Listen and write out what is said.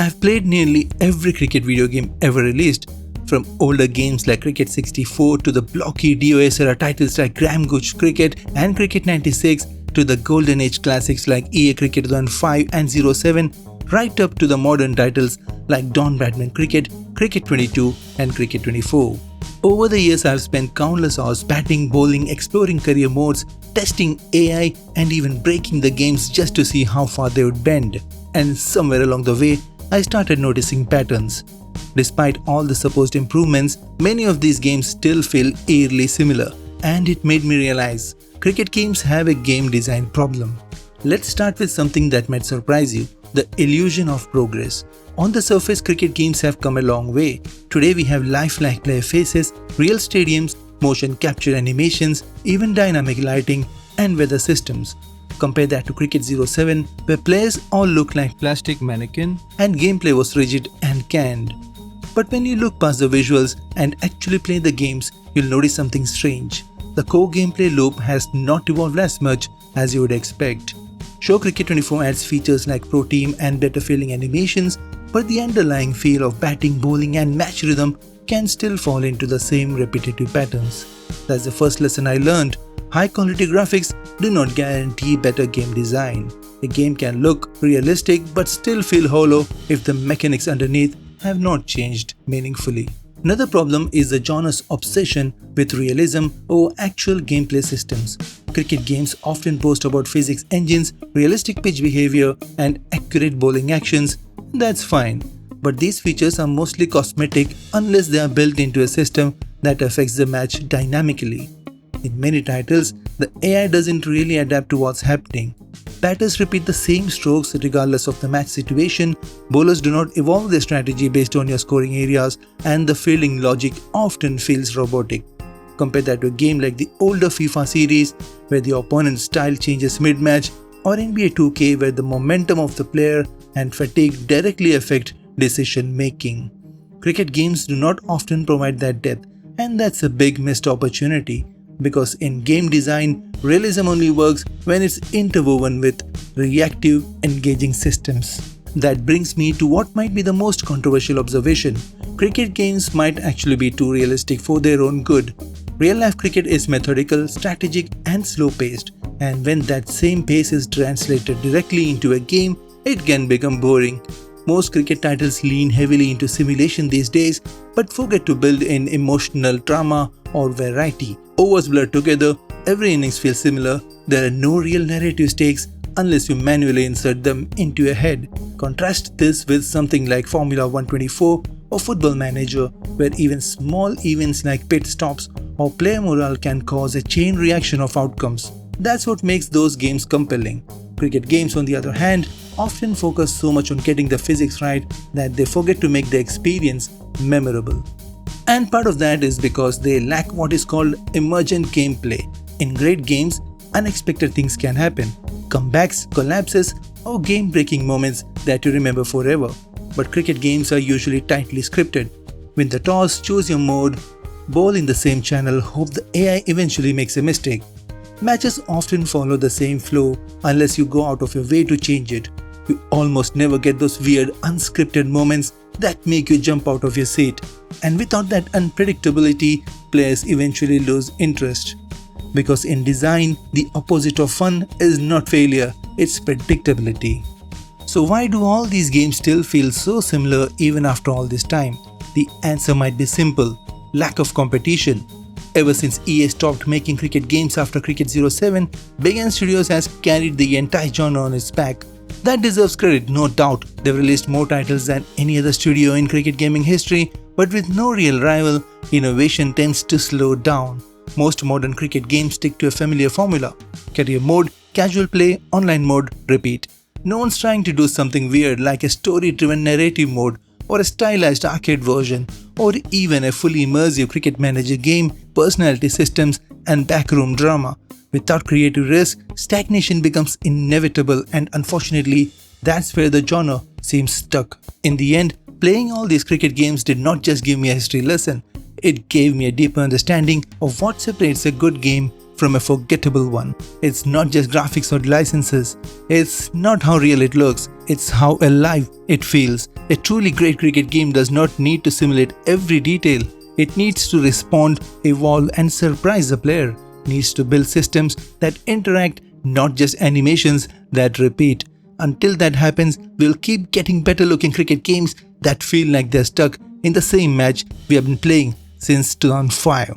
I've played nearly every cricket video game ever released, from older games like Cricket 64 to the blocky DOS era titles like Gramgoose Cricket and Cricket 96 to the golden age classics like EA Cricket 2005 and 07, right up to the modern titles like Bradman Cricket, Cricket 22 and Cricket 24. Over the years, I've spent countless hours batting, bowling, exploring career modes, testing AI and even breaking the games just to see how far they would bend. And somewhere along the way, I started noticing patterns. Despite all the supposed improvements, many of these games still feel eerily similar, and it made me realize cricket games have a game design problem. Let's start with something that might surprise you: the illusion of progress. On the surface, cricket games have come a long way. Today we have lifelike player faces, real stadiums, motion capture animations, even dynamic lighting and weather systems. Compare that to Cricket 07, where players all look like plastic mannequin and gameplay was rigid and canned. But when you look past the visuals and actually play the games, you'll notice something strange. The core gameplay loop has not evolved as much as you would expect. Sure, Cricket 24 adds features like Pro Team and better feeling animations, but the underlying feel of batting, bowling and match rhythm can still fall into the same repetitive patterns. That's the first lesson I learned. High quality graphics do not guarantee better game design. A game can look realistic but still feel hollow if the mechanics underneath have not changed meaningfully. Another problem is the genre's obsession with realism over actual gameplay systems. Cricket games often boast about physics engines, realistic pitch behavior, and accurate bowling actions. That's fine, but these features are mostly cosmetic unless they are built into a system that affects the match dynamically. In many titles, the AI doesn't really adapt to what's happening. Batters repeat the same strokes regardless of the match situation, bowlers do not evolve their strategy based on your scoring areas, and the fielding logic often feels robotic. Compare that to a game like the older FIFA series, where the opponent's style changes mid-match, or NBA 2K, where the momentum of the player and fatigue directly affect decision making. Cricket games do not often provide that depth, and that's a big missed opportunity. Because in game design, realism only works when it's interwoven with reactive, engaging systems. That brings me to what might be the most controversial observation. Cricket games might actually be too realistic for their own good. Real-life cricket is methodical, strategic and slow-paced, and when that same pace is translated directly into a game, it can become boring. Most cricket titles lean heavily into simulation these days, but forget to build in emotional drama or variety. Overs blur together, every innings feels similar, there are no real narrative stakes unless you manually insert them into your head. Contrast this with something like Formula 124 or Football Manager, where even small events like pit stops or player morale can cause a chain reaction of outcomes. That's what makes those games compelling. Cricket games, on the other hand, often focus so much on getting the physics right that they forget to make the experience memorable. And part of that is because they lack what is called emergent gameplay. In great games, unexpected things can happen. Comebacks, collapses, or game-breaking moments that you remember forever. But cricket games are usually tightly scripted. Win the toss, choose your mode, bowl in the same channel, hope the AI eventually makes a mistake. Matches often follow the same flow unless you go out of your way to change it. You almost never get those weird, unscripted moments that make you jump out of your seat. And without that unpredictability, players eventually lose interest. Because in design, the opposite of fun is not failure, it's predictability. So why do all these games still feel so similar even after all this time? The answer might be simple: lack of competition. Ever since EA stopped making cricket games after Cricket 07, Big N Studios has carried the entire genre on its back. That deserves credit, no doubt. They've released more titles than any other studio in cricket gaming history, but with no real rival, innovation tends to slow down. Most modern cricket games stick to a familiar formula: career mode, casual play, online mode, repeat. No one's trying to do something weird like a story-driven narrative mode, or a stylized arcade version, or even a fully immersive cricket manager game, personality systems, and backroom drama. Without creative risk, stagnation becomes inevitable, and unfortunately, that's where the genre seems stuck. In the end, playing all these cricket games did not just give me a history lesson, it gave me a deeper understanding of what separates a good game from a forgettable one. It's not just graphics or licenses. It's not how real it looks. It's how alive it feels. A truly great cricket game does not need to simulate every detail. It needs to respond, evolve and surprise the player. It needs to build systems that interact, not just animations that repeat. Until that happens, we'll keep getting better looking cricket games that feel like they're stuck in the same match we have been playing since 2005.